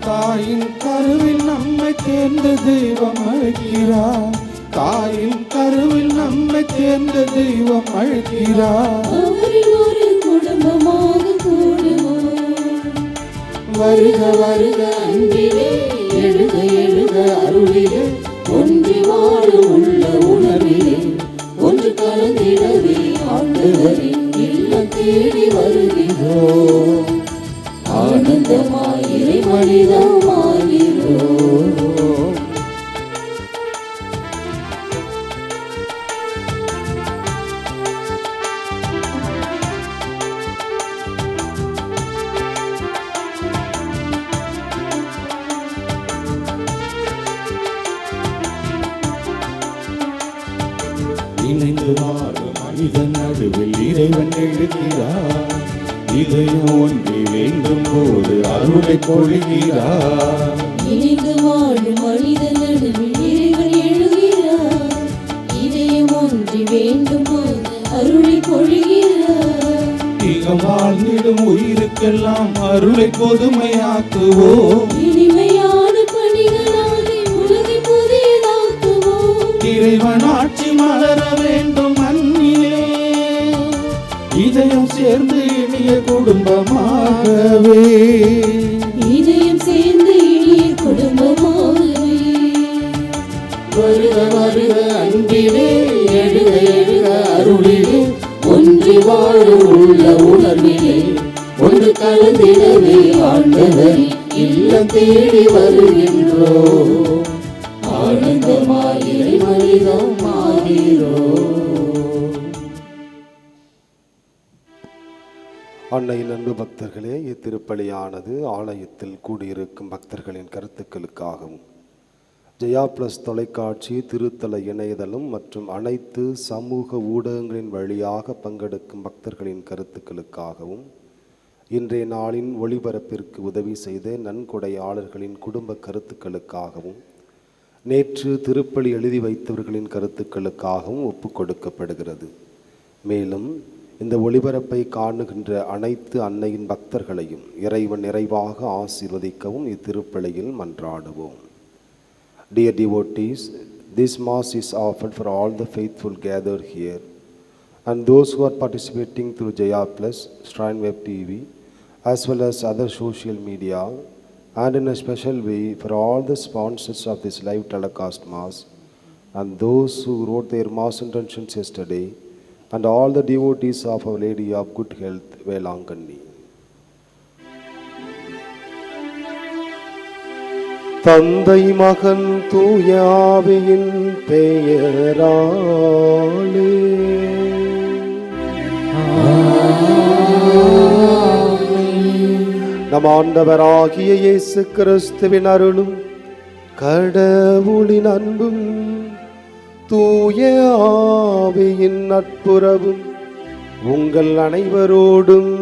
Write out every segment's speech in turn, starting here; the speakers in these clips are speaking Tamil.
தாயின் கருவில் நம்மை தேர்ந்த தெய்வம் அழைக்கிறார். தாயின் கருவில் நம்மை தேர்ந்த தெய்வம் அழைக்கிறார். ஒரு குடும்பமாக கூடுவோம். வருக வருக அன்பிலே, எழுக எழுக அருளிலே, ஒன்றி வாழும் உள்ள உணர்விலே ஒன்று கலந்திடவே ஆண்டவரின் இல்லம் தேடி வருகிறோம். ஆனந்தமாய் இறைமனிதமாகிறோம். இணைந்து வாழும் மனிதன் நடுவில் இறைவன் எழுகிறார். இதயம் ஒன்றி வேண்டும் போது அருளை பொழிகிறார். இணைந்து வாழும் மனிதன் நடுவில் இறைவன் எழுகிறார். இதயம் ஒன்றி வேண்டும் போது அருளை பொழிகிறார். இகம் வாழ்ந்திடும் உயிருக்கெல்லாம் அருளை பொதுமையாக்குவோம். இனிமையான பணிகளாலே உலகை புதியதாக்குவோம். இறைவன் ஆட்சி மலர வேண்டும் மண்ணிலே, இதயம் சேர்ந்து இனிய குடும்பமாகவே. இதயம் சேர்ந்து இனிய குடும்பமாகவே. வருக வருக அன்பிலே, எழுக எழுக அருளிலே, ஒன்றி வாழும் உள்ள உணர்விலே ஒன்று கலந்திடவே ஆண்டவரின் இல்லம் தேடி வருகின்றோம். ஆனந்தமாய் இறைமனிதமாகிறோம். அன்னையின் அன்பு பக்தர்களே, இத்திருப்பலியானது ஆலயத்தில் கூடியிருக்கும் பக்தர்களின் கருத்துக்களுக்காகவும், ஜெயா பிளஸ் தொலைக்காட்சி, திருத்தல இணையதளம் மற்றும் அனைத்து சமூக ஊடகங்களின் வழியாக பங்கெடுக்கும் பக்தர்களின் கருத்துக்களுக்காகவும், இன்றைய நாளின் ஒளிபரப்பிற்கு உதவி செய்த நன்கொடையாளர்களின் குடும்ப கருத்துக்களுக்காகவும், நேற்று திருப்பலி எழுதி வைத்தவர்களின் கருத்துக்களுக்காகவும் ஒப்புக் கொடுக்கப்படுகிறது. மேலும் இந்த ஒளிபரப்பை காணுகின்ற அனைத்து அன்னையின் பக்தர்களையும் இறைவன் நிறைவாக ஆசீர்வதிக்கவும் இத்திருப்பலியில் மன்றாடுவோம். Dear devotees, this Mass is offered for all the faithful gathered here and those who are participating through Jaya Plus, Shrine Web TV, as well as other social media, and in a special way for all the sponsors of this live telecast Mass and those who wrote their Mass intentions yesterday, and all the devotees of Our Lady of Good Health, Velankanni. தந்தை மகன் தூய ஆவியின் பெயராலே நம் ஆண்டவராகிய இயேசு கிறிஸ்துவின் அருளும் கடவுளின் அன்பும் தூய ஆவியின் நட்புறவும் உங்கள் அனைவரோடும்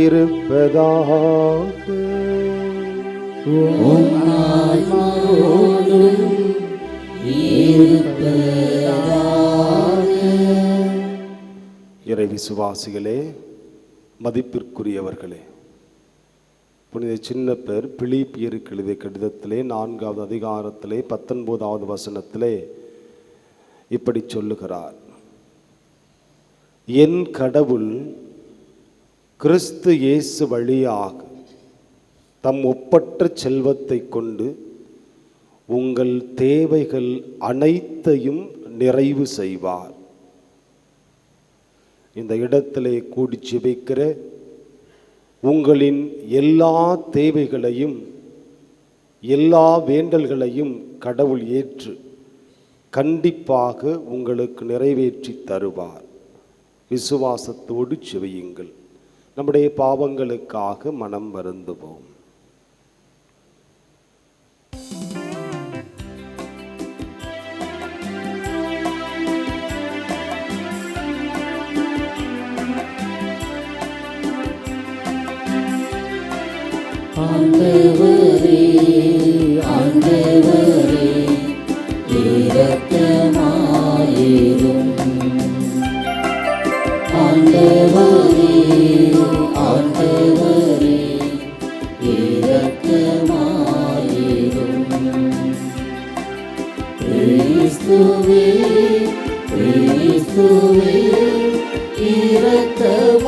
இருப்பதாக. இறை விசுவாசிகளே, மதிப்பிற்குரியவர்களே, புனித சின்னப்பர் பிலிப்பியருக்கு எழுதிய கடிதத்திலே 4வது அதிகாரத்திலே 19வது வசனத்திலே இப்படி சொல்லுகிறார்: என் கடவுள் கிறிஸ்து இயேசு வழியாக தம் ஒப்பற்ற செல்வத்தை கொண்டு உங்கள் தேவைகள் அனைத்தையும் நிறைவு செய்வார். இந்த இடத்திலே கூடி ஜெபிக்கிற உங்களின் எல்லா தேவைகளையும் எல்லா வேண்டல்களையும் கடவுள் ஏற்று கண்டிப்பாக உங்களுக்கு நிறைவேற்றி தருவார். விசுவாசத்தோடு செவியுங்கள். நம்முடைய பாவங்களுக்காக மனம் வருந்துவோம். ஆண்டவரே ஆண்டவரே இரக்கமாயிரும். ஆண்டவரே ஆண்டவரே இரக்கமாயிரும். இயேசுவே இரக்கமாயிரும்.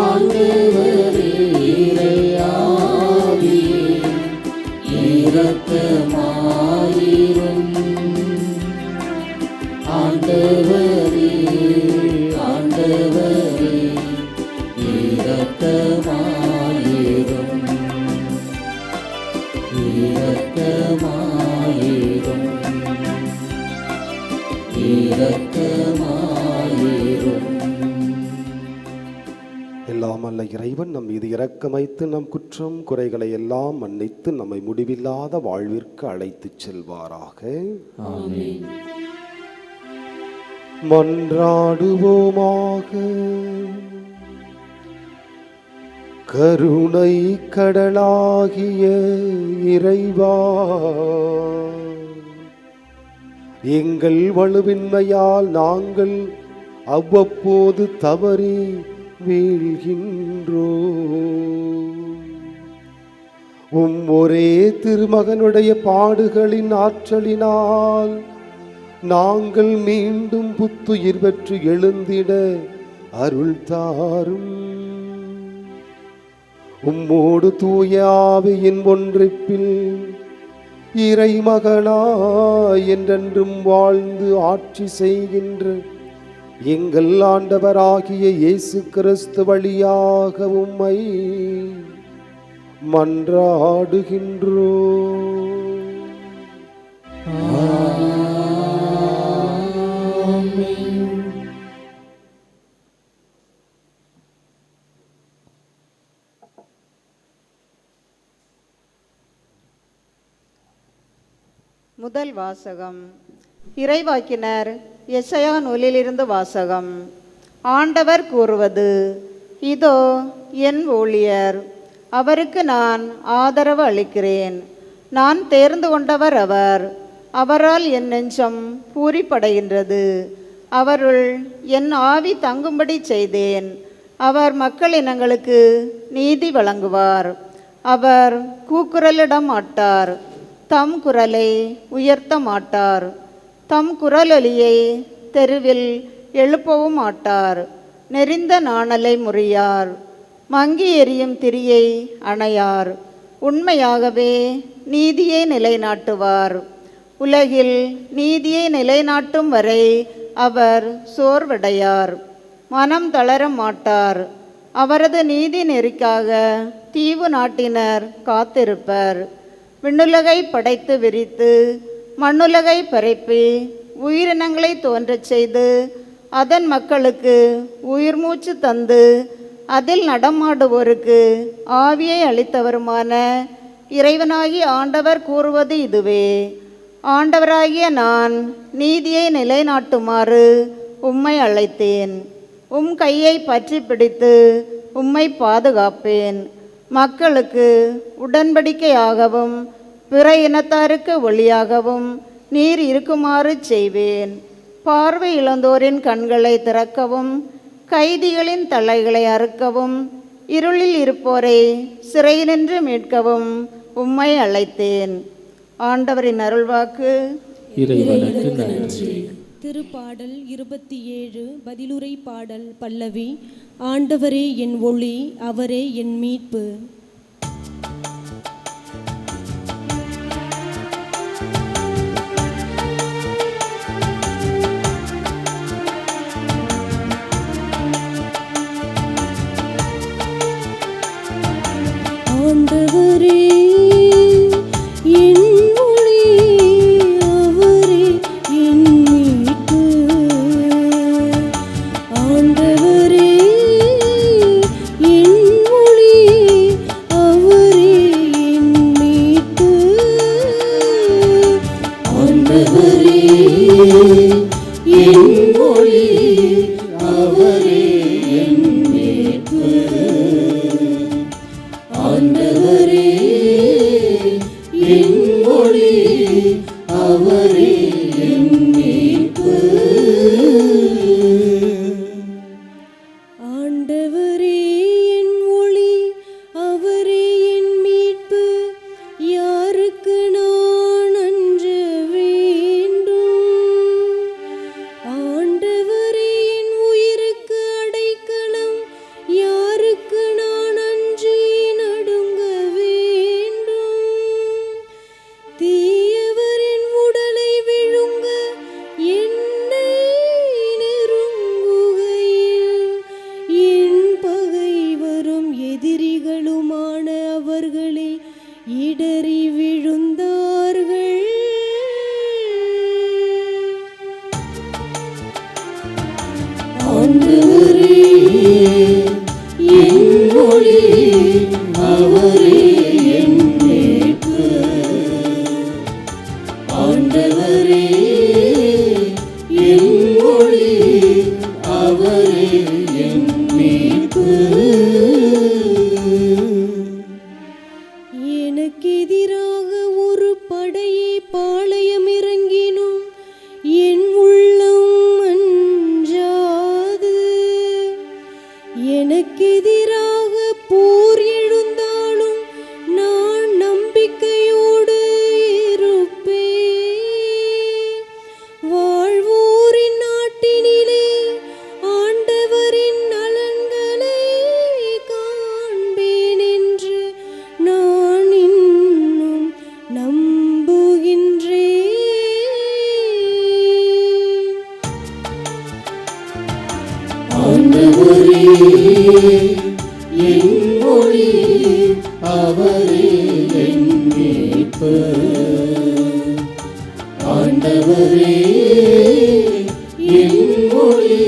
ஆண்டவரே இறையாவியே இரக்கமாயிரும். ஆண்டவரே ஆண்டவரே இரக்கமாயிரும். இரக்கமாயிரும். இரக்கமாயிரும். எல்லாம் அல்ல இறைவன் நம் மீது இரக்கமைத்து நம் குற்றம் குறைகளை எல்லாம் மன்னித்து நம்மை முடிவில்லாத வாழ்விற்கு அழைத்துச் செல்வாராக. ஆமென். மன்றாடுவோமாக. கருணை கடலாகிய இறைவா, எங்கள் வலுவின்மையால் நாங்கள் அவ்வப்போது தவறி வீழ்கின்றோம். ஒரே திருமகனுடைய பாடுகளின் ஆற்றலினால் நாங்கள் மீண்டும் புத்துயிர் பெற்று எழுந்திட அருள் தாரும். உம்மோடு தூய ஆவியின் ஒன்றிப்பில் இறைமகனாய் என்றென்றும் வாழ்ந்து ஆட்சி செய்கின்ற எங்கள் ஆண்டவராகிய இயேசு கிறிஸ்து வழியாக உம்மை மன்றாடுகின்றோம். முதல் வாசகம். இறைவாக்கினர் எசையா நூலிலிருந்து வாசகம். ஆண்டவர் கூறுவது, இதோ என் ஊழியர், அவருக்கு நான் ஆதரவு அளிக்கிறேன். நான் தேர்ந்து கொண்டவர் அவர், அவரால் என் நெஞ்சம் பூரிப்படைகின்றது. அவருள் என் ஆவி தங்கும்படி செய்தேன். அவர் மக்களினங்களுக்கு நீதி வழங்குவார். அவர் கூக்குரலிட மாட்டார், தம் குரலை உயர்த்த மாட்டார். தம் குரலொலியை தெருவில் எழுப்பவும் மாட்டார். நெறிந்த நாணலை முறியார், மங்கி எரியும் திரியை அணையார். உண்மையாகவே நீதியை நிலைநாட்டுவார். உலகில் நீதியை நிலைநாட்டும் வரை அவர் சோர்வடையார், மனம் தளர மாட்டார். அவரது நீதி நெறிக்காக தீவு நாட்டினர் காத்திருப்பர். விண்ணுலகை படைத்து விரித்து மண்ணுலகை பரப்பி உயிரினங்களை தோன்றச் செய்து அதன் மக்களுக்கு உயிர் மூச்சு தந்து அதில் நடமாடுவோருக்கு ஆவியை அளித்தவருமான இறைவனாகிய ஆண்டவர் கூறுவது இதுவே. ஆண்டவராகிய நான் நீதியை நிலைநாட்டுமாறு உம்மை அழைத்தேன். உம் கையை பற்றி பிடித்து உம்மை பாதுகாப்பேன். மக்களுக்கு உடன்படிக்கையாகவும் பிற இனத்தாருக்கு ஒளியாகவும் நீர் இருக்குமாறு செய்வேன். பார்வை இழந்தோரின் கண்களை திறக்கவும், கைதிகளின் தலைகளை அறுக்கவும், இருளில் இருப்போரை சிறையினின்று மீட்கவும் உம்மை அழைத்தேன். ஆண்டவரின் அருள்வாக்கு. இறைவனுக்கு நன்றி. திருப்பாடல் 27 பதிலுரை பாடல் பல்லவி. ஆண்டவரே என் ஒளி, அவரே என் மீட்பு. ஆண்டவரே என் ஒளி, அவரே என் மீட்பு. ஆண்டவரே என் ஒளி, அவரே என் மீட்பு. ஆண்டவரே என் ஒளி, அவரே என் மீட்பு. ஆண்டவரே ஒளி அவரே என் மீட்பர். ஆண்டவரே என் ஒளி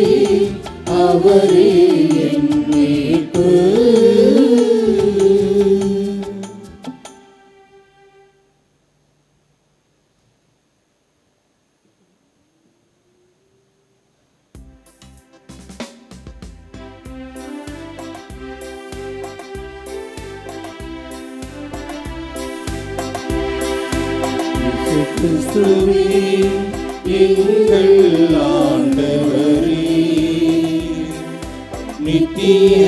அவரே என் மீட்பர். கிறிஸ்துவே எங்கள் ஆண்டவரே, நித்திய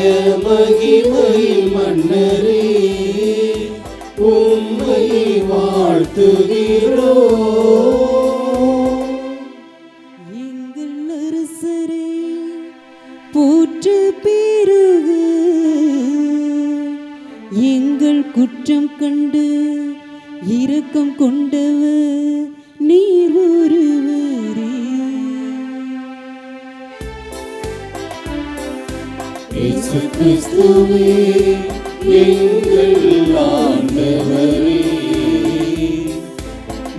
மகிமையின் மன்னரே, உம்மை வாழ்த்துகிறோம். எங்கள் அரசரே போற்று பெருக, எங்கள் குற்றம் கண்டு இரக்கம் கொண்டவர் நீர் ஒருவரே. இயேசு கிறிஸ்துவே எங்கள் ஆண்டவரே,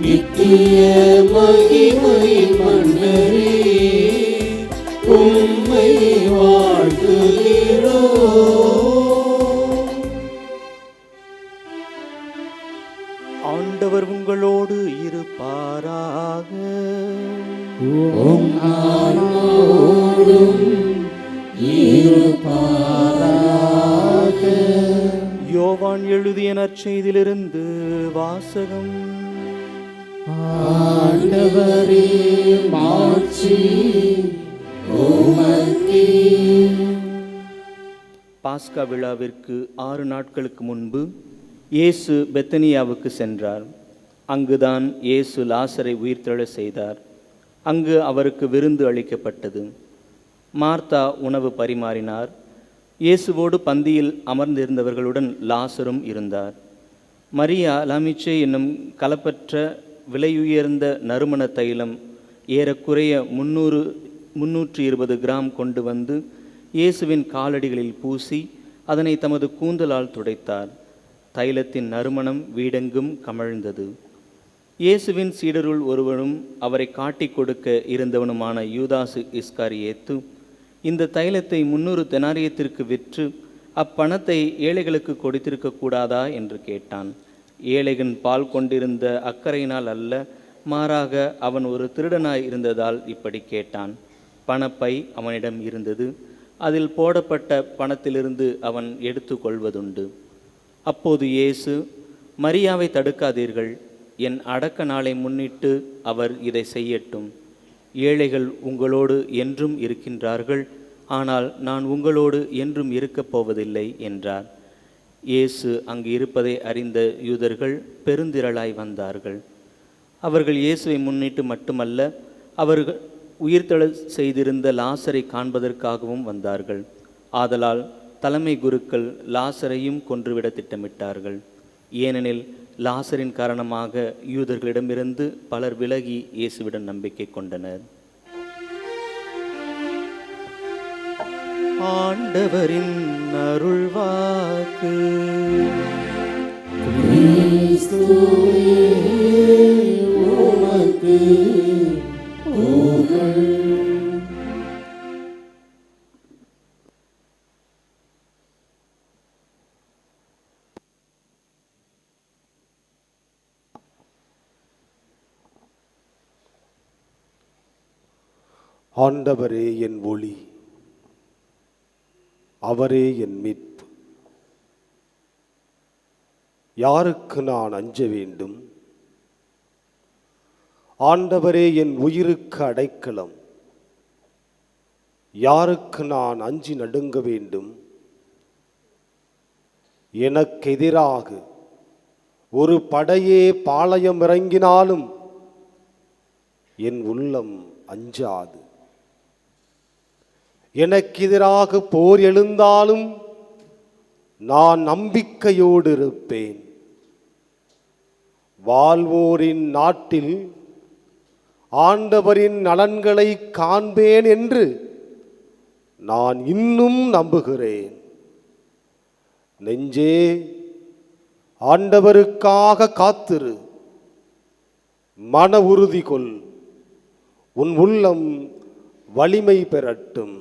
நித்திய மகிமையின் மன்னரே, உம்மை வாழ்த்துகிறோம். ஆண்டவர் உங்களோடு இருப்பாராக. உம் ஆன்மாவோடும் இருப்பாராக. யோவான் எழுதிய நற்செய்தியிலிருந்து வாசகம். ஆண்டவரே மாட்சி உமக்கே. பாஸ்கா விழாவிற்கு 6 நாட்களுக்கு முன்பு இயேசு பெத்தனியாவுக்கு சென்றார். அங்குதான் இயேசு லாசரை உயிர்த்தெழ செய்தார். அங்கு அவருக்கு விருந்து அளிக்கப்பட்டது. மார்த்தா உணவு பரிமாறினார். இயேசுவோடு பந்தியில் அமர்ந்திருந்தவர்களுடன் லாசரும் இருந்தார். மரியா லமிச்சே என்னும் கலப்பற்ற விலையுயர்ந்த நறுமண தைலம் ஏறக்குறைய 320 கிராம் கொண்டு வந்து இயேசுவின் காலடிகளில் பூசி அதனை தமது கூந்தலால் துடைத்தார். தைலத்தின் நறுமணம் வீடெங்கும் கமழ்ந்தது. இயேசுவின் சீடருள் ஒருவனும் அவரை காட்டிக் கொடுக்க இருந்தவனுமான யூதாசு இஸ்காரியேத்து இந்த தைலத்தை 300 தெனாரியத்திற்கு விற்று அப்பணத்தை ஏழைகளுக்கு கொடுத்திருக்க கூடாதா என்று கேட்டான். ஏழைகன் பால் கொண்டிருந்த அக்கறையினால் அல்ல, மாறாக அவன் ஒரு திருடனாய் இருந்ததால் இப்படி கேட்டான். பணப்பை அவனிடம் இருந்தது. அதில் போடப்பட்ட பணத்திலிருந்து அவன் எடுத்து கொள்வதுண்டு. அப்போது இயேசு, மரியாவை தடுக்காதீர்கள், என் அடக்க நாளை முன்னிட்டு அவர் இதை செய்யட்டும். ஏழைகள் உங்களோடு என்றும் இருக்கின்றார்கள், ஆனால் நான் உங்களோடு என்றும் இருக்கப் போவதில்லை என்றார். இயேசு அங்கு இருப்பதை அறிந்த யூதர்கள் பெருந்திரளாய் வந்தார்கள். அவர்கள் இயேசுவை முன்னிட்டு மட்டுமல்ல, அவர்கள் உயிர்த்தெழ செய்திருந்த லாசரை காண்பதற்காகவும் வந்தார்கள். ஆதலால் தலைமை குருக்கள் லாசரையும் கொன்றுவிட திட்டமிட்டார்கள். ஏனெனில் லாசரின் காரணமாக யூதர்களிடமிருந்து பலர் விலகி இயேசுவிடம் நம்பிக்கை கொண்டனர். ஆண்டவரின் அருள்வாக்கு. கிறிஸ்துவே உமக்கு புகழ். ஆண்டவரே என் ஒளி, அவரே என் மீட்பு. யாருக்கு நான் அஞ்ச வேண்டும்? ஆண்டவரே என் உயிருக்கு அடைக்கலம். யாருக்கு நான் அஞ்சி நடுங்க வேண்டும்? எனக்கு எதிராக ஒரு படையே பாளையம் இறங்கினாலும் என் உள்ளம் அஞ்சாது. எனக்கு எதிராக போர் எழுந்தாலும் நான் நம்பிக்கையோடு இருப்பேன். வாழ்வோரின் நாட்டில் ஆண்டவரின் நலன்களை காண்பேன் என்று நான் இன்னும் நம்புகிறேன். நெஞ்சே ஆண்டவருக்காக காத்திரு, மன உறுதி கொள், உன் உள்ளம் வலிமை பெறட்டும்.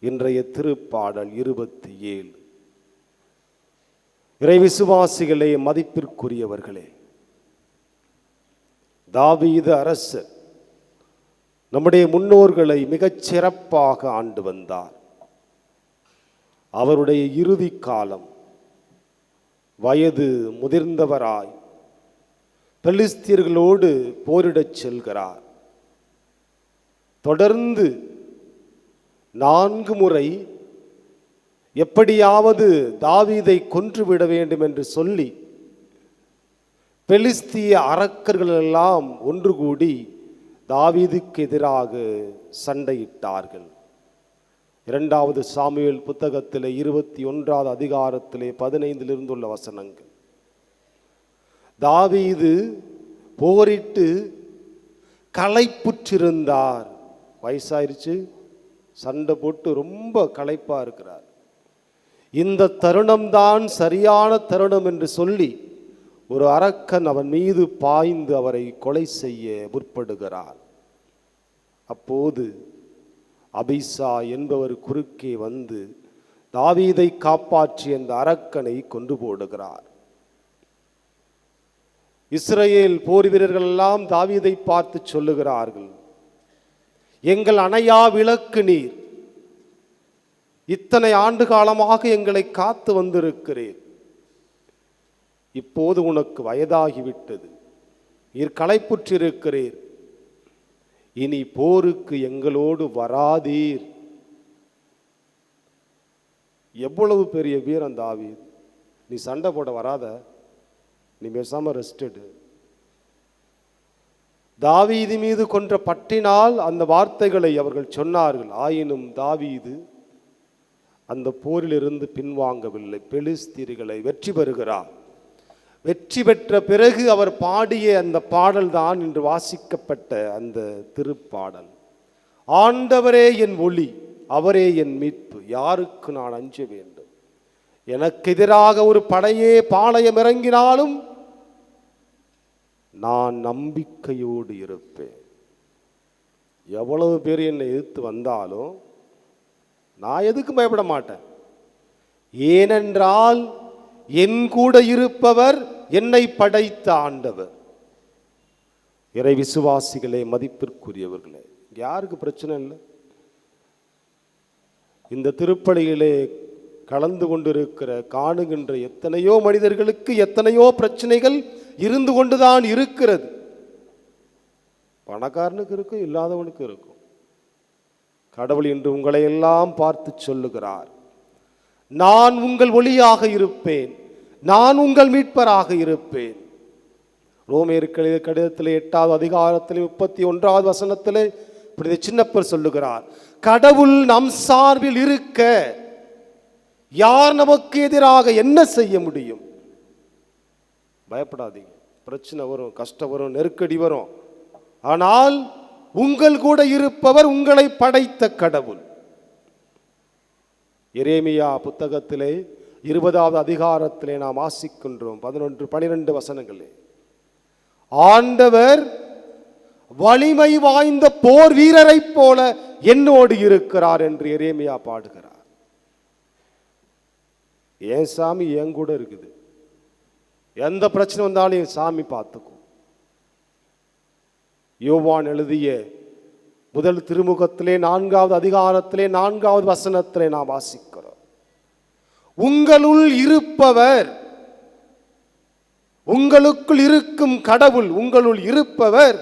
இன்றைய திருப்பாடல் 27. இறை விசுவாசிகளே, மதிப்பிற்குரியவர்களே, தாவீது அரசர் நம்முடைய முன்னோர்களை மிகச் சிறப்பாக ஆண்டு வந்தார். அவருடைய இறுதி காலம், வயது முதிர்ந்தவராய் பெலிஸ்தியர்களோடு போரிடச் செல்கிறார். தொடர்ந்து 4 முறை எப்படியாவது தாவீதை கொன்றுவிட வேண்டும் என்று சொல்லி பெலிஸ்திய அரக்கர்கள் எல்லாம் ஒன்று கூடி தாவீதுக்கு எதிராக சண்டையிட்டார்கள். 2வது சாமுவேல் புத்தகத்திலே 21வது அதிகாரத்திலே 15 உள்ள வசனங்கள். தாவீது போரிட்டு களைப்புற்றிருந்தார். வயசாயிருச்சு, சண்டை போட்டு ரொம்ப களைப்பா இருக்கிறார். இந்த தருணம்தான் சரியான தருணம் என்று சொல்லி ஒரு அரக்கன் அவன் மீது பாய்ந்து அவரை கொலை செய்ய முற்படுகிறார். அப்போது அபிசா என்பவர் குறுக்கே வந்து தாவீதை காப்பாற்றி அந்த அரக்கனை கொன்று போடுகிறார். இஸ்ரவேல் போர் வீரர்கள் எல்லாம் தாவீதை பார்த்து சொல்லுகிறார்கள், எங்கள் அணையா விளக்கு நீர், இத்தனை ஆண்டு காலமாக எங்களை காத்து வந்திருக்கிறீர். இப்போது உனக்கு வயதாகிவிட்டது, நீர் களைப்புற்றிருக்கிறீர், இனி போருக்கு எங்களோடு வராதீர். எவ்வளவு பெரிய வீரன் தாவீது! நீ சண்டை போட வராத, நீ பேசாம ரெஸ்ட் எடு. தாவீது மீது கொன்ற பற்றினால் அந்த வார்த்தைகளை அவர்கள் சொன்னார்கள். ஆயினும் தாவீது அந்த போரிலிருந்து பின்வாங்கவில்லை. பெலிஸ்தீர்களை வெற்றி பெறுகிறார். வெற்றி பெற்ற பிறகு அவர் பாடிய அந்த பாடல் தான் இன்று வாசிக்கப்பட்ட அந்த திருப்பாடல். ஆண்டவரே என் ஒளி, அவரே என் மீட்பு, யாருக்கு நான் அஞ்ச வேண்டும்? எனக்கு எதிராக ஒரு படையே பாளையம் இறங்கினாலும் நான் நம்பிக்கையோடு இருப்பேன். எவ்வளவு பேர் என்னை எதிர்த்து வந்தாலும் நான் எதுக்கும் பயப்பட மாட்டேன். ஏனென்றால் என் கூட இருப்பவர் என்னை படைத்த ஆண்டவர். இறை விசுவாசிகளே, மதிப்பிற்குரியவர்களே, யாருக்கு பிரச்சனை இல்லை? இந்த திருப்பலியிலே கலந்து கொண்டிருக்கிற காணுகின்ற எத்தனையோ மனிதர்களுக்கு எத்தனையோ பிரச்சனைகள் இருந்து கொண்டுதான் இருக்கிறது. பணக்காரனுக்கு இருக்கும், இல்லாதவனுக்கு இருக்கும். கடவுள் இன்று உங்களை எல்லாம் பார்த்து சொல்லுகிறார், நான் உங்கள் ஒளியாக இருப்பேன், நான் உங்கள் மீட்பராக இருப்பேன். ரோமேயருக்கு எழுதிய கடிதத்திலே 8வது அதிகாரத்திலே 31வது வசனத்திலே இப்படி சின்னப்பர் சொல்லுகிறார், கடவுள் நம் சார்பில் இருக்க யார் நமக்கு எதிராக என்ன செய்ய முடியும்? பயப்படாதீங்க, பிரச்சனை வரும், கஷ்டம் வரும், நெருக்கடி வரும். ஆனால் உங்கள் கூட இருப்பவர் உங்களை படைத்த கடவுள். எரேமியா புத்தகத்திலே 20வது அதிகாரத்திலே நாம் வாசிக்கின்றோம் 11-12 வசனங்களே, ஆண்டவர் வலிமை வாய்ந்த போர் வீரரை போல என்னோடு இருக்கிறார் என்று எரேமியா பாடுகிறார். ஏன் சாமி என் கூட இருக்குது, எந்த பிரச்சனை வந்தாலும் என் சாமி பார்த்துக்கும். யோவான் எழுதிய முதல் திருமுகத்திலே 4வது அதிகாரத்திலே 4வது வசனத்திலே நாம் வாசிக்கிறோம், உங்களுள் இருப்பவர், உங்களுக்குள் இருக்கும் கடவுள், உங்களுள் இருப்பவர்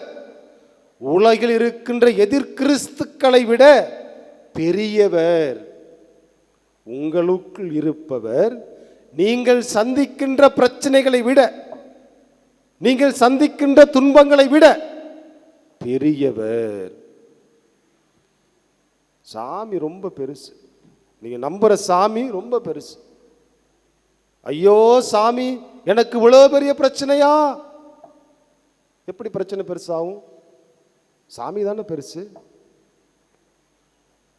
உலகில் இருக்கின்ற எதிர்கிறிஸ்துக்களை விட பெரியவர். உங்களுக்குள் இருப்பவர் நீங்கள் சந்திக்கின்ற பிரச்சனைகளை விட, நீங்கள் சந்திக்கின்ற துன்பங்களை விட பெரியவர். சாமி ரொம்ப பெருசு, நீங்க நம்புற சாமி ரொம்ப பெருசு. ஐயோ சாமி, எனக்கு இவ்வளவு பெரிய பிரச்சனையா? எப்படி பிரச்சனை பெருசாகும்? சாமி தானே பெருசு.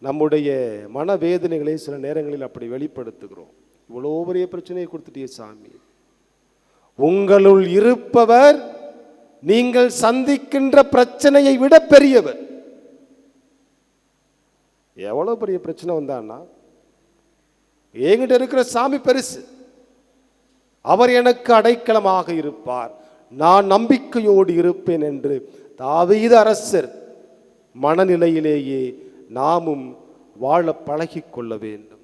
நம்முடைய மனவேதனைகளை சில நேரங்களில் அப்படி வெளிப்படுத்துகிறோம். இவ்வளோ பெரிய பிரச்சனையை கொடுத்துட்டிய சாமி. உங்களுள் இருப்பவர் நீங்கள் சந்திக்கின்ற பிரச்சனையை விட பெரியவர். எவ்வளவு பெரிய பிரச்சனை வந்தான்னா, என்கிட்ட இருக்கிற சாமி பெருசு, அவர் எனக்கு அடைக்கலமாக இருப்பார், நான் நம்பிக்கையோடு இருப்பேன் என்று தாவீது அரசர் மனநிலையிலேயே நாமும் வாழ பழகிக் கொள்ள வேண்டும்.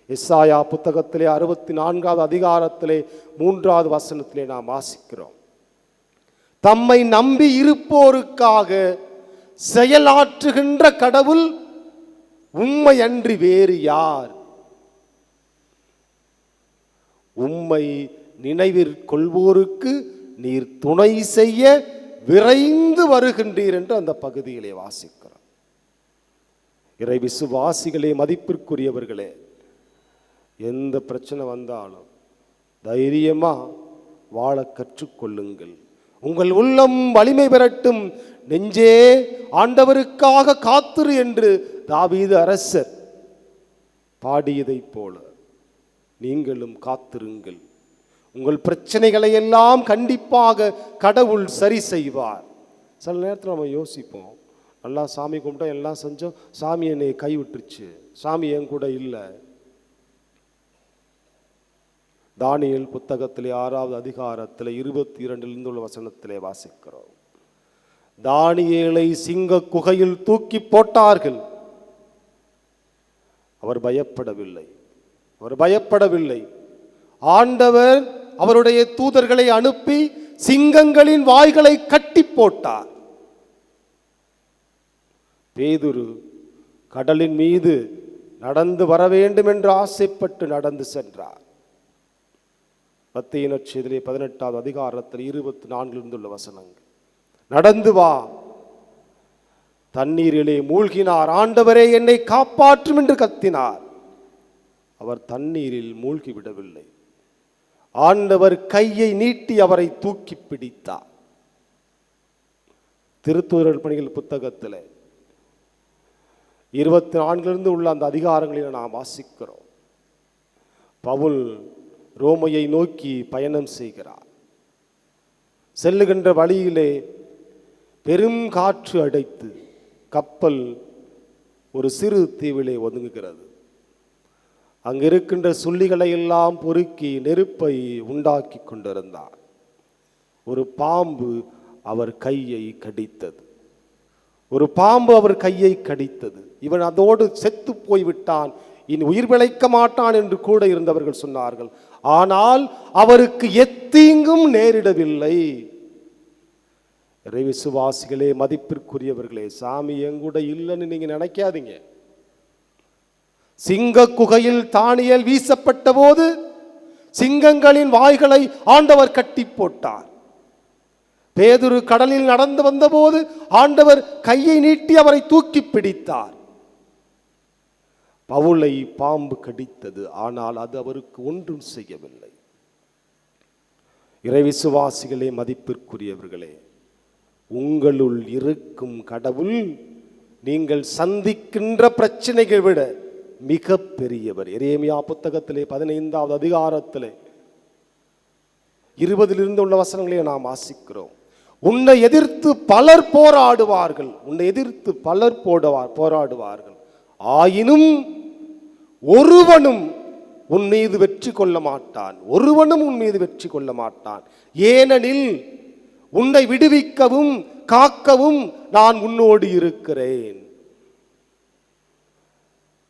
எசாயா புத்தகத்திலே 64வது அதிகாரத்திலே 3வது வசனத்திலே நாம் வாசிக்கிறோம், தம்மை நம்பி இருப்போருக்காக செயலாற்றுகின்ற கடவுள் உம்மை அன்றி வேறு யார்? உம்மை நினைவிற் கொள்வோருக்கு நீர் துணை செய்ய விரைந்து வருகின்றீர் என்று அந்த பகுதியிலே வாசிக்கிறோம். இறை விசுவாசிகளே, மதிப்பிற்குரியவர்களே, எந்த பிரச்சனை வந்தாலும் தைரியமா வாழ கற்றுக்கொள்ளுங்கள். உங்கள் உள்ளம் வலிமை பெறட்டும். நெஞ்சே ஆண்டவருக்காக காத்திரு என்று தாவீது அரசர் பாடியதைப் போல நீங்களும் காத்திருங்கள். உங்கள் பிரச்சனைகளை எல்லாம் கண்டிப்பாக கடவுள் சரி செய்வார். சில நேரத்தில் நம்ம யோசிப்போம், நல்லா சாமி கும்பிட்டா எல்லாம் செஞ்சோம், சாமி என்னை கைவிட்டுருச்சு, சாமி என் கூட இல்லை. தானியேல் புத்தகத்திலே 6வது அதிகாரத்தில் 22 உள்ள வசனத்திலே வாசிக்கிறோம், தானியேலை சிங்க குகையில் தூக்கி போட்டார்கள், அவர் பயப்படவில்லை. ஆண்டவர் அவருடைய தூதர்களை அனுப்பி சிங்கங்களின் வாய்களை கட்டி போட்டார். பேதுரு கடலின் மீது நடந்து வர வேண்டும் என்று ஆசைப்பட்டு நடந்து சென்றார். மத்தேயு நற்செய்தியிலே 18வது அதிகாரத்தில் 24 உள்ள வசனங்கள், நடந்து வா, தண்ணீரிலே மூழ்கினார். ஆண்டவரே என்னை காப்பாற்றும் என்று கத்தினார். அவர் தண்ணீரில் மூழ்கி விடவில்லை. ஆண்டவர் கையை நீட்டி அவரை தூக்கி பிடித்தார். திருத்தூதர் பணிகள் புத்தகத்தில் 24 உள்ள அந்த அதிகாரங்களில் நாம் வாசிக்கிறோம், பவுல் ரோமையை நோக்கி பயணம் செய்கிறார். செல்லுகின்ற வழியிலே பெரும் காற்று அடைத்து கப்பல் ஒரு சிறு தீவிலே ஒதுங்குகிறது. அங்கு இருக்கின்ற சுள்ளிகளை எல்லாம் பொறுக்கி நெருப்பை உண்டாக்கி கொண்டிருந்தார். ஒரு பாம்பு அவர் கையை கடித்தது. இவன் அதோடு செத்து போய்விட்டான், இனி உயிர் பிழைக்க மாட்டான் என்று கூட இருந்தவர்கள் சொன்னார்கள். ஆனால் அவருக்கு எத்தீங்கும் நேரிடவில்லை. இறைவிசுவாசிகளே, மதிப்பிற்குரியவர்களே, சாமி எங்கூட இல்லைன்னு நீங்க நினைக்காதீங்க. சிங்க குகையில் தானியேல் வீசப்பட்ட போது சிங்கங்களின் வாய்களை ஆண்டவர் கட்டி போட்டார். பேதுரு கடலில் நடந்து வந்தபோது ஆண்டவர் கையை நீட்டி அவரை தூக்கி பிடித்தார். பவுலை பாம்பு கடித்தது, ஆனால் அது அவருக்கு ஒன்றும் செய்யவில்லை. இறைவிசுவாசிகளே, மதிப்பிற்குரியவர்களே, உங்களுள் இருக்கும் கடவுள் நீங்கள் சந்திக்கின்ற பிரச்சனைகளை விட மிக பெரியவர். எரேமியா புத்தகத்திலே 15வது அதிகாரத்திலே 20 உள்ள வசனங்களே நாம் வாசிக்கிறோம், உன்னை எதிர்த்து பலர் போராடுவார்கள், ஆயினும் ஒருவனும் உன் மீது வெற்றி கொள்ள மாட்டான், ஏனெனில் உன்னை விடுவிக்கவும் காக்கவும் நான் உன்னோடு இருக்கிறேன்.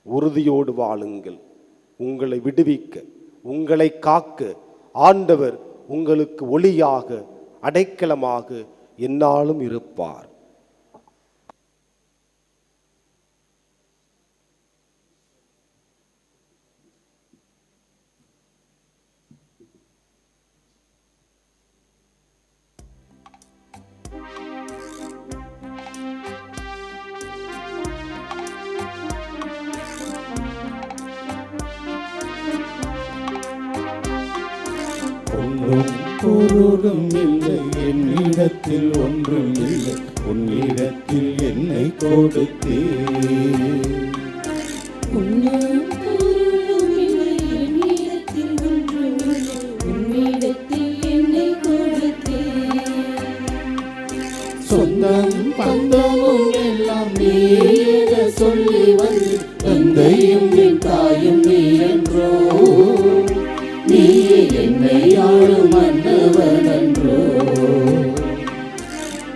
உறுதியோடு வாழுங்கள். உங்களை விடுவிக்க, உங்களை காக்க ஆண்டவர் உங்களுக்கு ஒளியாக, அடைக்கலமாக எந்நாளும் இருப்பார். பொருளும் இல்லை என்னிடத்தில், ஒன்றும் இல்லை உன்னிடத்தில் என்னை கொடுத்தீர். பொன்னும் பொருளும் இல்லை என்னிடத்தில், சொந்தம் பந்தமும் எல்லாம் நீ என சொல்லி வந்து தந்தையும் என் தாயும் நீ என்றோ, நீயே என்னை ஆளும் மன்னவன் என்றோ.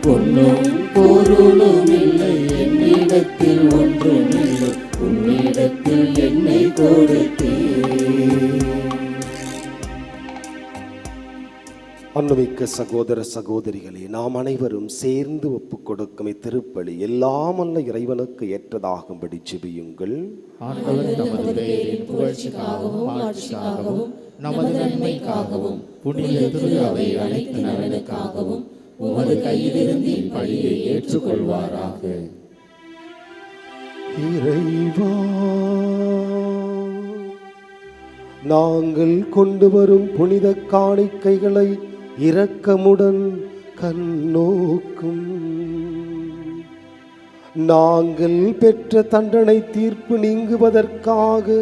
பொன்னும் பொருளும் இல்லை என்னிடத்தில் ஒன்றும் இல்லை, உன்னிடத்தில் என்னை கொடுத்தேன். அன்புமிக்க சகோதர சகோதரிகளே, நாம் அனைவரும் சேர்ந்து ஒப்புக் கொடுக்கும் இத்திருப்பலி எல்லாம் அல்ல இறைவனுக்கு ஏற்றதாகும்படி ஜெபியுங்கள். ஆண்டவர் நமது பெயரின் புகழ்ச்சிக்காகவும் ஆட்சிக்காகவும் நமது நன்மைக்காகவும் புனித திரு அவை அனைத்து நலனுக்காகவும் உமது கையிலிருந்து இப்பலியை ஏற்றுக்கொள்வாராக. இறைவா, நாங்கள் கொண்டு வரும் புனித காணிக்கைகளை இரக்கமுடன் கண்ணோக்கும். நாங்கள் பெற்ற தண்டனை தீர்ப்பு நீங்குவதற்காக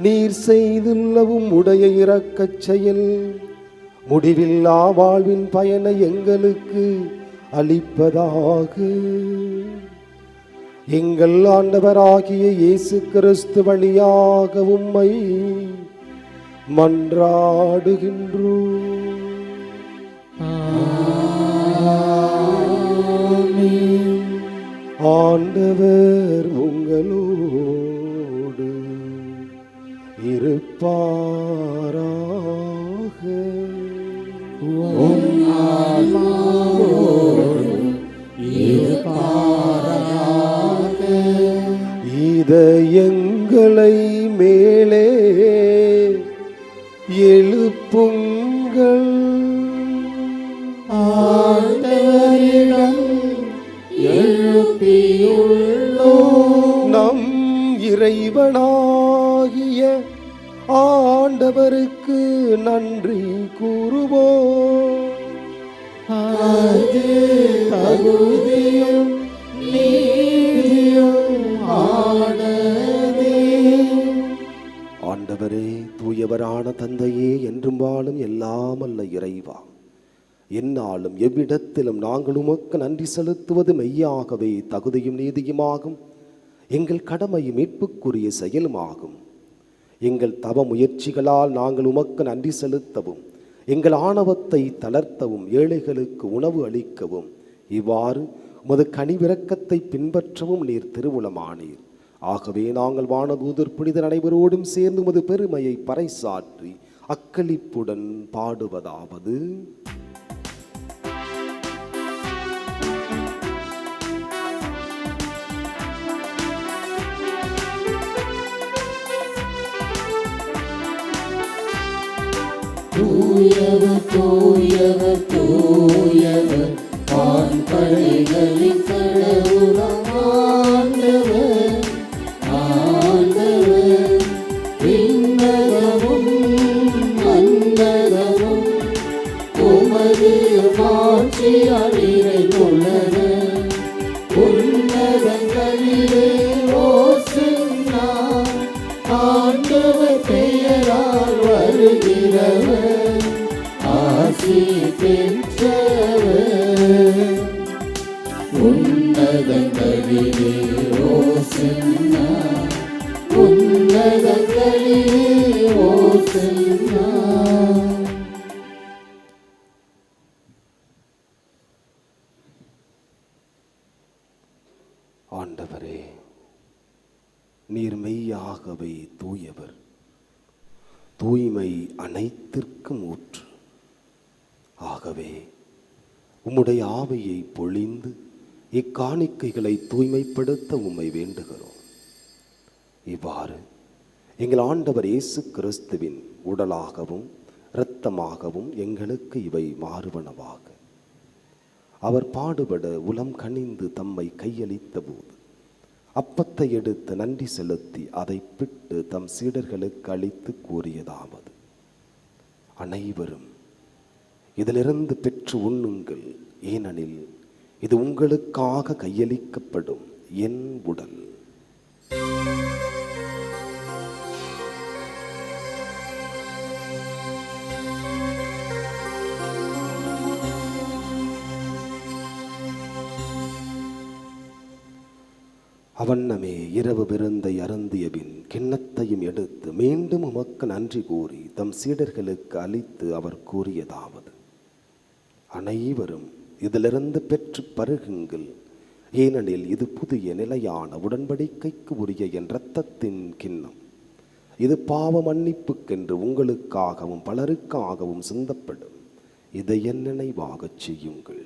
நீர் செய்துள்ளவும் உடைய இரக்கச் செயல் முடிவில்லா வாழ்வின் பயனை எங்களுக்கு அளிப்பதாக. எங்கள் ஆண்டவராகிய இயேசு கிறிஸ்து வழியாக உம்மை மன்றாடுகின்றோம். ஆண்டவர் உங்களோடு இருப்பாராக. இதயங்களை மேலே எழுப்புங்கள். ஆண்டவரிடம் நம் இறைவனாகிய ஆண்டவருக்கு நன்றி கூறுவோம். அது தகுதியும் நீதியும் ஆனதே. ஆண்டவரே, தூயவரான தந்தையே, என்றும் வாழும் எல்லாம் அல்ல இறைவா, எந்நாளும் எவ்விடத்திலும் நாங்கள் உமக்கு நன்றி செலுத்துவது மெய்யாகவே தகுதியும் நீதியுமாகும், எங்கள் கடமையும் மீட்புக்குரிய செயலுமாகும். எங்கள் தவ முயற்சிகளால் நாங்கள் உமக்கு நன்றி செலுத்தவும், எங்கள் ஆணவத்தை தளர்த்தவும், ஏழைகளுக்கு உணவு அளிக்கவும், இவ்வாறு உமது கனிவிரக்கத்தை பின்பற்றவும் நீர் திருவுளமானீர். ஆகவே நாங்கள் வானதூதர் புனிதர் அனைவரோடும் சேர்ந்து உமது பெருமையை பறைசாற்றி அக்களிப்புடன் பாடுவதாவது: தூயவர் தூயவர் தூயவர் வான்படைகளின் கடவுளாம் ஆண்டவர். ஆண்டவர் விண்ணகமும் மண்ணகமும் உமது மாட்சியால் நிறைந்துள்ளது. உன்னதங்களிலே ஓசன்னா, ஆண்டவர் பெயரால் வருகிறவர் ஆசி பெற்றவர். உன்னதங்களிலே ஓசன்னா, உன்னதங்களிலே ஓசன்னா. ஆண்டவரே, நீர் மெய்யாகவே தூயவர், தூய்மை அனைத்திற்கும் ஊற்று. ஆகவே உம்முடைய ஆவியை பொழிந்து இக்காணிக்கைகளை தூய்மைப்படுத்த உம்மை வேண்டுகிறோம். இவ்வாறு எங்கள் ஆண்டவர் இயேசு கிறிஸ்துவின் உடலாகவும் இரத்தமாகவும் எங்களுக்கு இவை மாறுவனவாக. அவர் பாடுபட உளம் கனிந்து தம்மை கையளித்த போது அப்பத்தை எடுத்து நன்றி செலுத்தி அதை பிட்டு தம் சீடர்களுக்கு அளித்து கூறியதாவது: அனைவரும் இதிலிருந்து பெற்று உண்ணுங்கள், ஏனெனில் இது உங்களுக்காக கையளிக்கப்படும் என் உடல். அவண்ணமே இரவு விருந்தை அருந்திய பின் கிண்ணத்தையும் எடுத்து மீண்டும் உமக்கு நன்றி கூறி தம் சீடர்களுக்கு அளித்து அவர் கூறியதாவது: அனைவரும் இதிலிருந்து பெற்று பருகுங்கள், ஏனெனில் இது புதிய நிலையான உடன்படிக்கைக்கு உரிய என் இரத்தத்தின் கிண்ணம். இது பாவ மன்னிப்புக்கென்று உங்களுக்காகவும் பலருக்காகவும் சிந்தப்படும். இதை என் நினைவாகச் செய்யுங்கள்.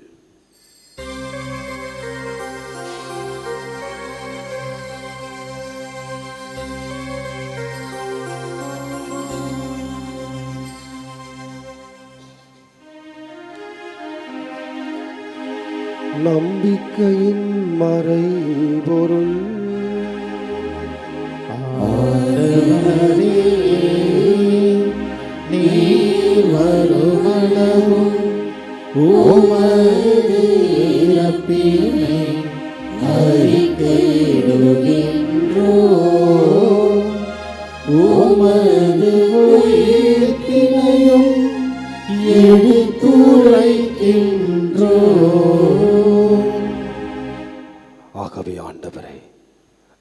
நம்பிக்கையின் மறைபொருள் ஆண்டவரே, நீர் வருமளவும் உமது இறப்பினை அறிக்கையிடுகின்றோம், உமது உயிர்ப்பினையும் எடுத்துரைக்கின்றோம். ஆகவே ஆண்டவரே,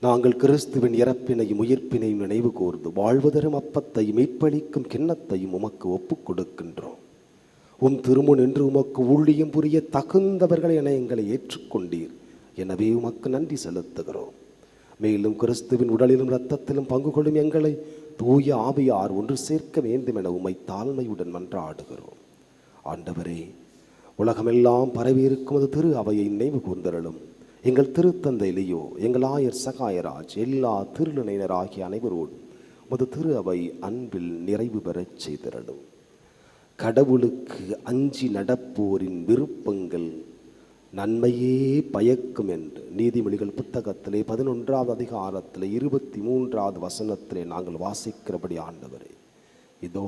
நாங்கள் கிறிஸ்துவின் இறப்பினையும் உயிர்ப்பினையும் நினைவு கூர்ந்து வாழ்வதரும் அப்பத்தையும் மீட்பளிக்கும் கிண்ணத்தையும் உமக்கு ஒப்புக் கொடுக்கின்றோம். உம் திருமுன் என்று உமக்கு ஊழியம் புரிய தகுந்தவர்கள் என எங்களை ஏற்றுக்கொண்டீர். எனவே உமக்கு நன்றி செலுத்துகிறோம். மேலும் கிறிஸ்துவின் உடலிலும் இரத்தத்திலும் பங்கு கொள்ளும் எங்களை தூய ஆவியார் ஒன்று சேர்க்க வேண்டும் என உம்மை தாழ்மையுடன் மன்றாடுகிறோம். ஆண்டவரே, உலகமெல்லாம் பரவியிருக்கும் அது திரு அவையை நினைவு கூர்ந்தருளும். எங்கள் திருத்தந்தை லியோ, எங்கள் ஆயர் சகாயராஜ், எல்லா திருநிலையினர் ஆகிய அனைவரோடும் உமது திரு அவை அன்பில் நிறைவு பெறச் செய்திருளும். கடவுளுக்கு அஞ்சி நடப்போரின் விருப்பங்கள் நன்மையே பயக்கும் என்று நீதிமொழிகள் புத்தகத்திலே 11வது அதிகாரத்திலே 23வது வசனத்திலே நாங்கள் வாசிக்கிறபடி ஆண்டவரே, இதோ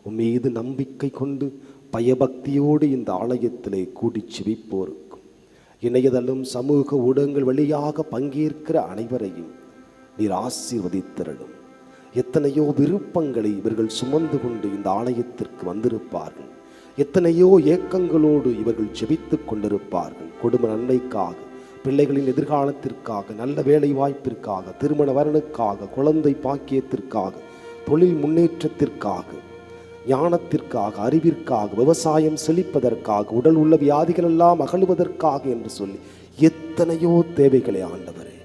உம்மீது நம்பிக்கை கொண்டு பயபக்தியோடு இந்த ஆலயத்திலே கூடி செபிப்போருக்கும் இணையதளம் சமூக ஊடகங்கள் வழியாக பங்கேற்கிற அனைவரையும் நீர் ஆசீர்வதித்திரளும். எத்தனையோ விருப்பங்களை இவர்கள் சுமந்து கொண்டு இந்த ஆலயத்திற்கு வந்திருப்பார்கள். எத்தனையோ ஏக்கங்களோடு இவர்கள் ஜெபித்துக் கொண்டிருப்பார்கள். குடும்ப நன்மைக்காக, பிள்ளைகளின் எதிர்காலத்திற்காக, நல்ல வேலை வாய்ப்பிற்காக, திருமண வரனுக்காக, குழந்தை பாக்கியத்திற்காக, தொழில் முன்னேற்றத்திற்காக, ஞானத்திற்காக, அறிவிற்காக, விவசாயம் செழிப்பதற்காக, உடல் உள்ள வியாதிகள் எல்லாம் அகழுவதற்காக என்று சொல்லி எத்தனையோ தேவைகளை ஆண்டவரே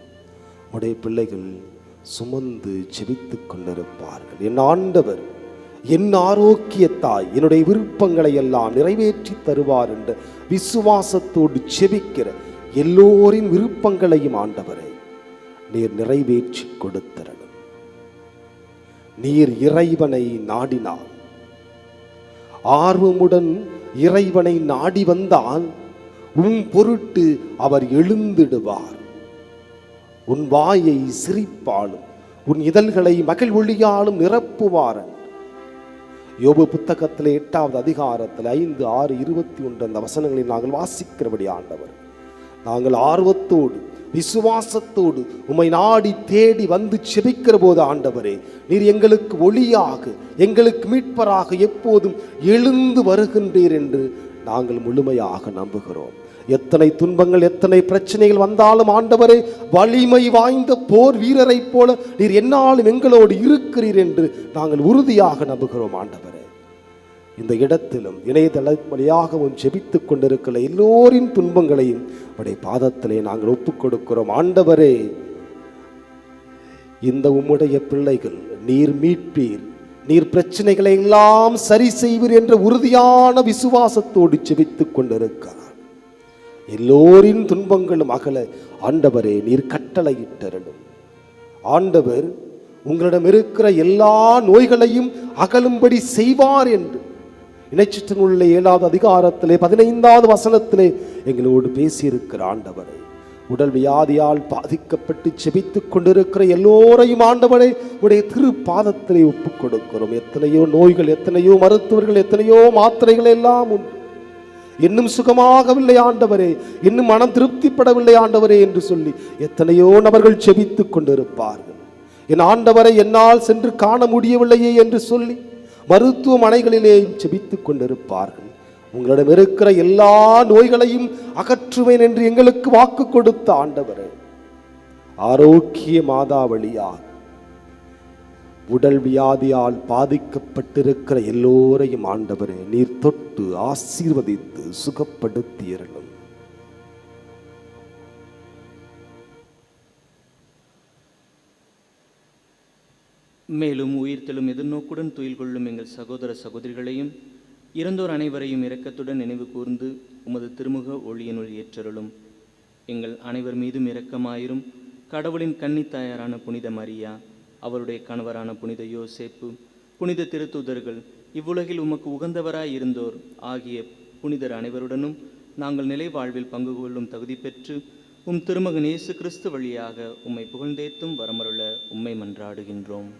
உடைய பிள்ளைகள் சுமந்து ஜெபித்துக் கொண்டிருப்பார்கள். என் ஆண்டவர் என் ஆரோக்கியத்தாய் என்னுடைய விருப்பங்களை எல்லாம் நிறைவேற்றி தருவார் என்ற விசுவாசத்தோடு ஜெபிக்கிற எல்லோரின் விருப்பங்களையும் ஆண்டவரே நீர் நிறைவேற்றி கொடுத்திரணும். நீர் இறைவனை நாடினார், ஆர்வமுடன் இறைவனை நாடி வந்தால் உன் பொருட்டு அவர் எழுந்திடுவார். உன் வாயை சிரிப்பாலும் உன் இதழ்களை மகிழ் ஒளியாலும் நிரப்புவார். யோபு புத்தகத்தில் 8வது அதிகாரத்தில் 5, 6, 21 அந்த வசனங்களில் நாங்கள் வாசிக்கிறபடி ஆண்டவர், நாங்கள் ஆர்வத்தோடு விசுவாசத்தோடு உம்மை நாடி தேடி வந்து செபிக்கிற போது ஆண்டவரே, நீர் எங்களுக்கு ஒளியாக, எங்களுக்கு மீட்பராக எப்போதும் எழுந்து வருகின்றீர் என்று நாங்கள் முழுமையாக நம்புகிறோம். எத்தனை துன்பங்கள், எத்தனை பிரச்சனைகள் வந்தாலும் ஆண்டவரே, வலிமை வாய்ந்த போர் வீரரை போல நீர் என்னாலும் எங்களோடு இருக்கிறீர் என்று நாங்கள் உறுதியாக நம்புகிறோம். ஆண்டவரே, இந்த இடத்திலும் இணையதள வழியாகவும் ஜெபித்துக் கொண்டிருக்கிற எல்லோரின் துன்பங்களையும் உடைய பாதத்திலே நாங்கள் ஒப்புக் கொடுக்கிறோம். ஆண்டவரே, இந்த உம்முடைய பிள்ளைகள் நீர் மீட்பீர், நீர் பிரச்சனைகளை எல்லாம் சரி செய்வீர் என்ற உறுதியான விசுவாசத்தோடு ஜெபித்துக் கொண்டிருக்கிறார். எல்லோரின் துன்பங்களும் அகல ஆண்டவரே நீர் கட்டளையிட்டருளும். ஆண்டவர் உங்களிடம் இருக்கிற எல்லா நோய்களையும் அகலும்படி செய்வார் என்று இணைச்சிற்றின் உள்ள 7வது அதிகாரத்திலே 15வது வசனத்திலே எங்களோடு பேசியிருக்கிற ஆண்டவரை, உடல் வியாதியால் பாதிக்கப்பட்டு செபித்துக் கொண்டிருக்கிற எல்லோரையும் ஆண்டவரை உடைய திரு பாதத்திலே ஒப்புக் கொடுக்கிறோம். எத்தனையோ நோய்கள், எத்தனையோ மருத்துவர்கள், எத்தனையோ மாத்திரைகள் எல்லாம் உண்டு, இன்னும் சுகமாகவில்லை ஆண்டவரே, இன்னும் மனம் திருப்திப்படவில்லை ஆண்டவரே என்று சொல்லி எத்தனையோ நபர்கள் செபித்துக் கொண்டிருப்பார்கள். என் ஆண்டவரை என்னால் சென்று காண முடியவில்லையே என்று சொல்லி மருத்துவமனைகளிலே செபித்துக் கொண்டிருப்பார்கள். உங்களிடம் இருக்கிற எல்லா நோய்களையும் அகற்றுவேன் என்று எங்களுக்கு வாக்கு கொடுத்த ஆண்டவரே, ஆரோக்கிய மாதா வழியாக உடல் வியாதியால் பாதிக்கப்பட்டிருக்கிற எல்லோரையும் ஆண்டவரே நீர் தொட்டு ஆசீர்வதித்து சுகப்படுத்தியருளும். மேலும் உயிர்த்தெழும் எதிர்நோக்குடன் துயில் கொள்ளும் எங்கள் சகோதர சகோதரிகளையும் இறந்தோர் அனைவரையும் இரக்கத்துடன் நினைவு கூர்ந்து உமது திருமுக ஒளியினுள் ஏற்றருளும். எங்கள் அனைவர் மீதும் இரக்கமாயிரும். கடவுளின் கன்னித்தாயாரான புனித மரியா, அவருடைய கணவரான புனித யோசேப்பு, புனித திருத்தூதர்கள், இவ்வுலகில் உமக்கு உகந்தவராய் இருந்தோர் ஆகிய புனிதர் அனைவருடனும் நாங்கள் நிலை வாழ்வில் பங்கு கொள்ளும் தகுதி பெற்று உம் திருமகன் இயேசு கிறிஸ்து வழியாக உம்மை புகழ்ந்தேத்தும் வரமருள உம்மை மன்றாடுகின்றோம்.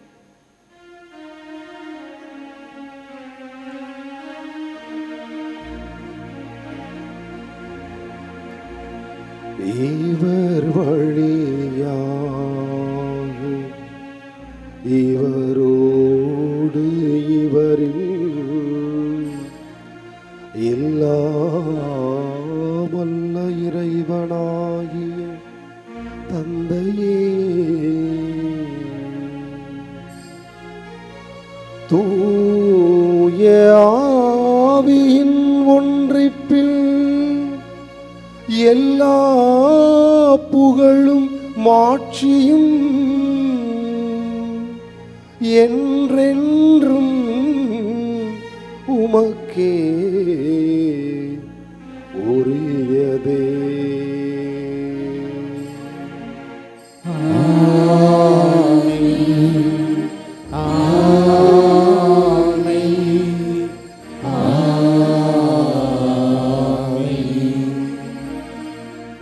இவர் வழியாக இவரோடு இவரில் எல்லாம் வல்ல இறைவனாகிய தந்தையே, தூய ஆவியின் ஒன்றிப்பில் எல்லா புகழும் மாட்சியும் என்றென்றும் உமக்கே உரியதே.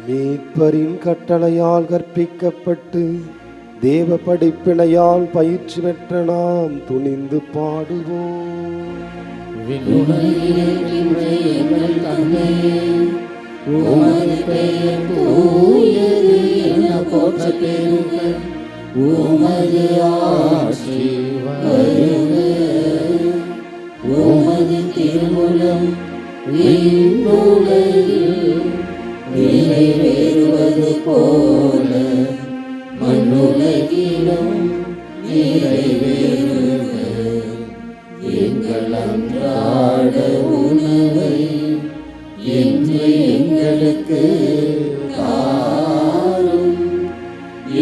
மீட்பரின் கட்டளையால் கற்பிக்கப்பட்டு தேவ படிப்பினையால் பயிற்சி பெற்ற நாம் துணிந்து பாடுவோம். எங்கள் தந்தையே, உமது பெயர் தூயது என போற்ற பெறுக. உமது ஆட்சி வருக. உமது திருவுளம் விண்ணுலகில் நிறைவேறுவது போல மண்ணுலகிலும் நிறைவேறுக. எங்கள் அன்றாட உணவை இன்று எங்களுக்கு தாரும்.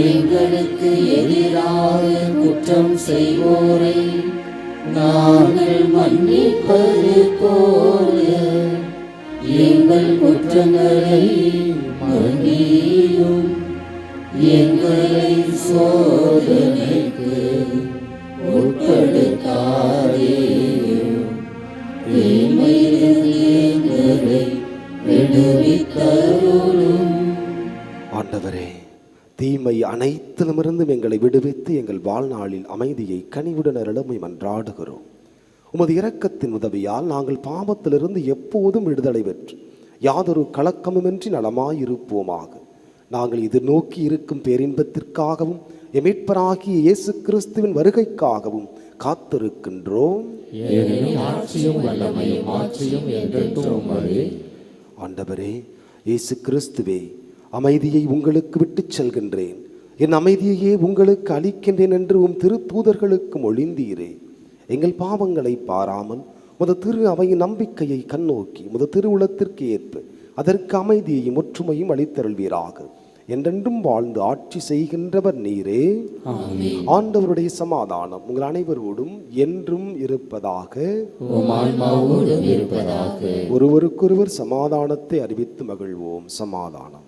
எங்களுக்கு எதிராக குற்றம் செய்வோரை நாங்கள் மன்னிப்பது போல எங்கள் குற்றங்களை மன்னியும். எங்களை சோதனைக்கு உட்படுத்தாதேயும். தீமையிலிருந்து எங்களை விடுவித்தருளும். ஆண்டவரே, தீமை அனைத்திலுமிருந்தும் எங்களை விடுவித்து எங்கள் வாழ்நாளில் அமைதியை கனிவுடன் அருளமை மன்றாடுகிறோம். உமது இரக்கத்தின் உதவியால் நாங்கள் பாவத்திலிருந்து எப்போதும் விடுதலை பெற்று யாதொரு கலக்கமுமின்றி நலமாயிருப்போமாக. நாங்கள் எதிர்நோக்கி இருக்கும் பேரின்பத்திற்காகவும் எமீட்பராகிய இயேசு கிறிஸ்துவின் வருகைக்காகவும் காத்திருக்கின்றோம். ஆண்டவரே இயேசு கிறிஸ்துவே, அமைதியை உங்களுக்கு விட்டுச் செல்கின்றேன், என் அமைதியையே உங்களுக்கு அளிக்கின்றேன் என்று உம் திருத்தூதர்களுக்கு மொழிந்தீரே. எங்கள் பாவங்களை பாராமல் முத திரு அவையின் நம்பிக்கையை கண்ணோக்கி முத திருவுளத்திற்கு ஏற்ப அதற்கு அமைதியையும் ஒற்றுமையும் அளித்தருள்வீராக. என்றென்றும் வாழ்ந்து ஆட்சி செய்கின்றவர் நீரே. ஆண்டவருடைய சமாதானம் உங்கள் அனைவரோடும் என்றும் இருப்பதாக. ஒருவருக்கொருவர் சமாதானத்தை அறிவித்து மகிழ்வோம். சமாதானம்.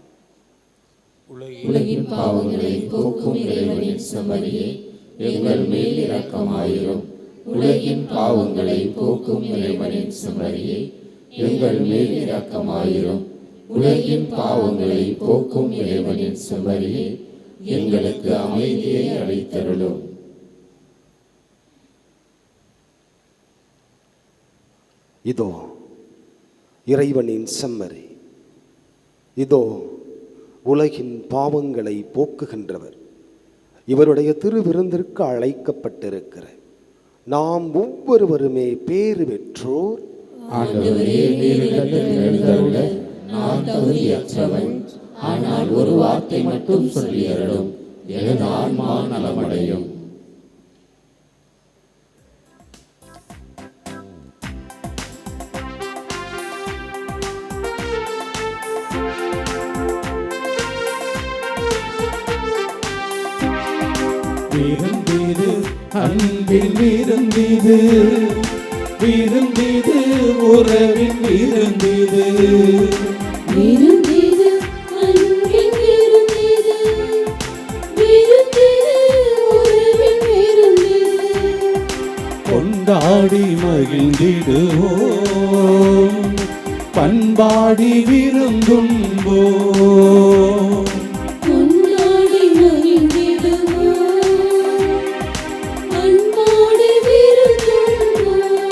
உலகின் பாவங்களை போக்கும் இறைவனின் செம்மறியே, எங்கள் மேல் இரக்கமாயிரும். உலகின் பாவங்களை போக்கும் இறைவனின் செம்மறியே, எங்கள் மேல் இரக்கமாயிரும். உலகின் பாவங்களை போக்கும் இறைவனின் செம்மறியே, எங்களுக்கு அமைதியை அளித்தருளும். இதோ இறைவனின் செம்மறி, இதோ உலகின் பாவங்களை போக்குகின்றவர். இவருடைய திருவிருந்திற்கு அழைக்கப்பட்டிருக்கிற நாம் ஒவ்வொருவருமே பேறு பெற்றோர். ஆண்டவரே, நீரிடத்தில் எழுந்தருள நான் தகுதியற்றவன். ஆனால் ஒரு வார்த்தை மட்டும் சொல்லியருளும், எனது ஆன்மா நலமடையும். விருந்திது அன்பின் விருந்திது, விருந்திது உறவின் விருந்திது, விருந்திது அன்பின் விருந்திது, விருந்திது உறவின் விருந்திது. கொண்டாடி மகிழ்ந்திடுவோம், பண்பாடி விருந்துண்போம். கொண்டாடி மகிழ்ந்திடுவோம், பண்பாடி விருந்துண்போம்.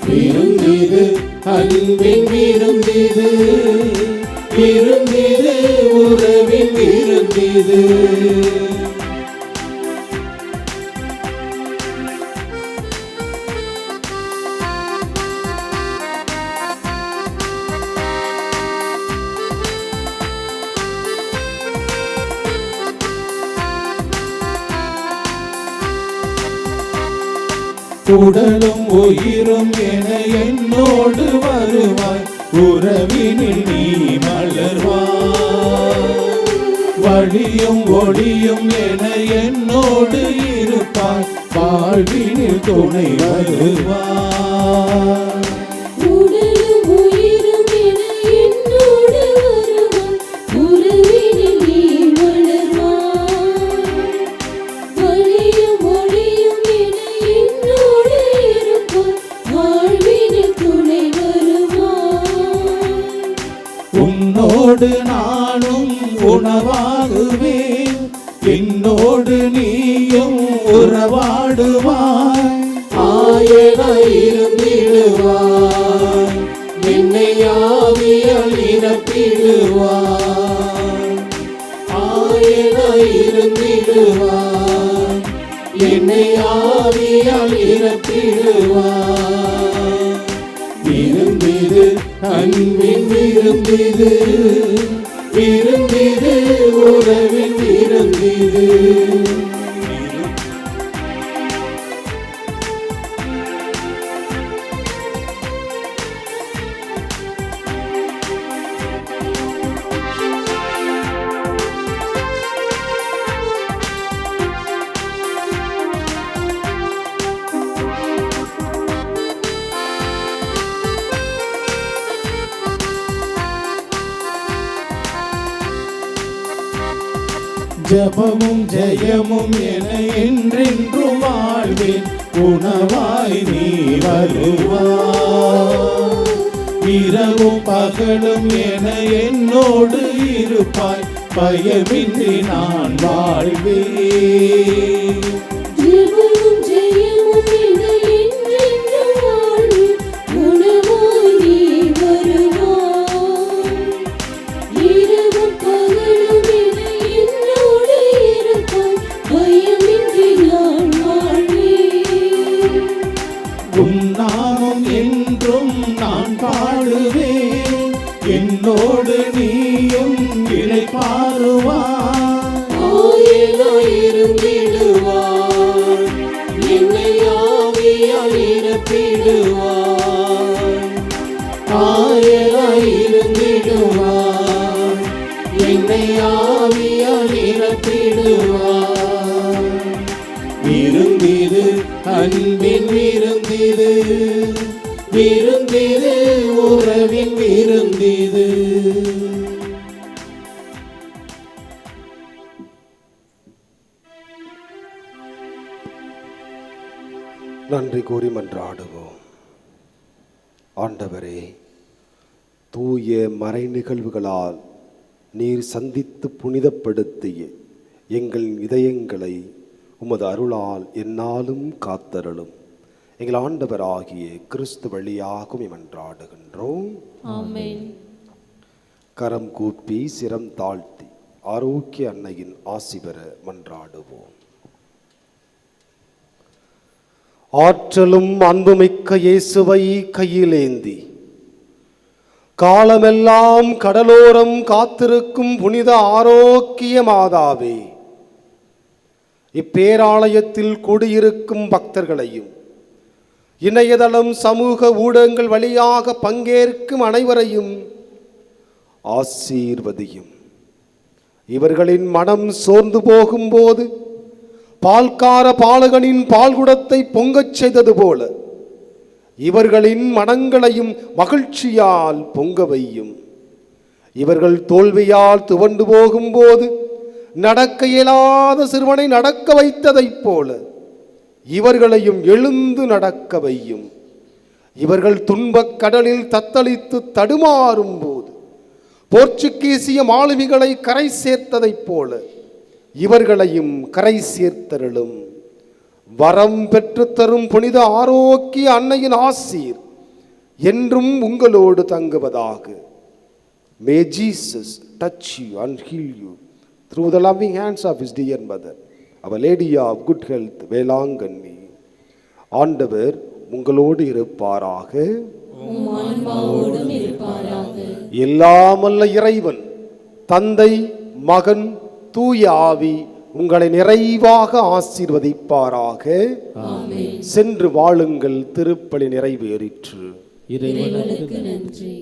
விருந்திது அன்பின் விருந்திது, விருந்திது உறவின் விருந்திது. உடலும் உயிரும் என என்னோடு வருவாய், உறவினில் நீ மலர்வாய். வழியும் ஒளியும் என என்னோடு இருப்பாய், வாழ்வினில் துணை வருவாய். உடலும் உயிரும் என என்னோடு வருவாய், உறவினில் நீ வளர்வாய். வழியும் ஒளியும் என என்னோடு இருப்பாய், வாழ்வினில் துணை வருவாய். உன்னோடு நானும் உணவாகுவேன், என்னோடு நீயும் உறவாடுவாய். ஆயனாயிருந்திடுவாய், என்னை ஆவியால் நிரப்பிடுவாய். ஆயனாயிருந்திடுவாய், என்னை ஆவியால் நிரப்பிடுவாய். விருந்திது அன்பின் விருந்திது, விருந்திது உறவின் விருந்திது. ஜபமும் ஜெயமும் என என்றென்றும் வாழ்வேன், உணவாய் நீ வருவாய். இரவும் பகலும் என என்னோடு இருப்பாய், பயமின்றி நான் வாழ்வேன். ஜெபமும் ஜெயமும் என என்றென்றும் வாழ்வேன், உணவாய் நீ வருவாய். இரவும் பகலும் என என்னோடு இருப்பாய், பயமின்றி நான் வாழ்வேன். உன் நாமம் என்றும் நான் பாடுவேன், என்னோடு நீயும் இளைப்பாறுவாய். ஆயனாயிருந்திடுவாய், என்னை ஆவியால் நிரப்பிடுவாய். ஆயனாயிருந்திடுவாய், என்னை ஆவியால் நிரப்பிடுவாய். விருந்திது அன்பின் விருந்திது, விருந்திது உறவின் விருந்திது. நன்றி கூறி மன்றாடுவோம். ஆண்டவரே, தூய மறை நிகழ்வுகளால் நீர் சந்தித்து புனிதப்படுத்திய எங்கள் இதயங்களை உமது அருளால் எந்நாளும் காத்தருளும். எங்கள் ஆண்டவராகிய கிறிஸ்து வழியாகும் மன்றாடுகின்றோம். ஆமென். கரம் கூப்பி சிரம் தாழ்த்தி ஆரோக்கிய அன்னையின் ஆசி பெற மன்றாடுவோம். ஆற்றலும் அன்புமிக்க இயேசுவை கையிலேந்தி காலமெல்லாம் கடலோரம் காத்திருக்கும் புனித ஆரோக்கிய மாதாவே, இப்பேராலயத்தில் கூடியிருக்கும் பக்தர்களையும் இணையதளம் சமூக ஊடகங்கள் வழியாக பங்கேற்கும் அனைவரையும் ஆசீர்வதியும். இவர்களின் மனம் சோர்ந்து போகும்போது பால்கார பாலகனின் பால்குடத்தை பொங்கச் செய்தது போல இவர்களின் மனங்களையும் மகிழ்ச்சியால் பொங்க வையும். இவர்கள் தோல்வியால் துவண்டு போகும்போது நடக்க இயலாத சிறுவனை நடக்க வைத்ததைப் போல இவர்களையும் எழுந்து நடக்க வையும். இவர்கள் துன்பக் கடலில் தத்தளித்து தடுமாறும் போது போர்ச்சுகீசிய மாலுமிகளை கரை சேர்த்ததைப் போல இவர்களையும் கரை சேர்த்தருளும். வரம் பெற்று தரும் புனித ஆரோக்கிய அன்னையின் ஆசீர் என்றும் உங்களோடு தங்குவதாக. May Jesus touch you and heal you through the loving hands of his dear mother, Our Lady of Good Health, Velankanni. ஆண்டவர் உங்களோடு இருப்பாராக. எல்லாமல்ல இறைவன் தந்தை, மகன், தூய ஆவி உங்களை நிறைவாக ஆசீர்வதிப்பாராக. சென்று வாழுங்கள், திருப்பலி நிறைவேறிற்று. இறைவனுக்கு நன்றி.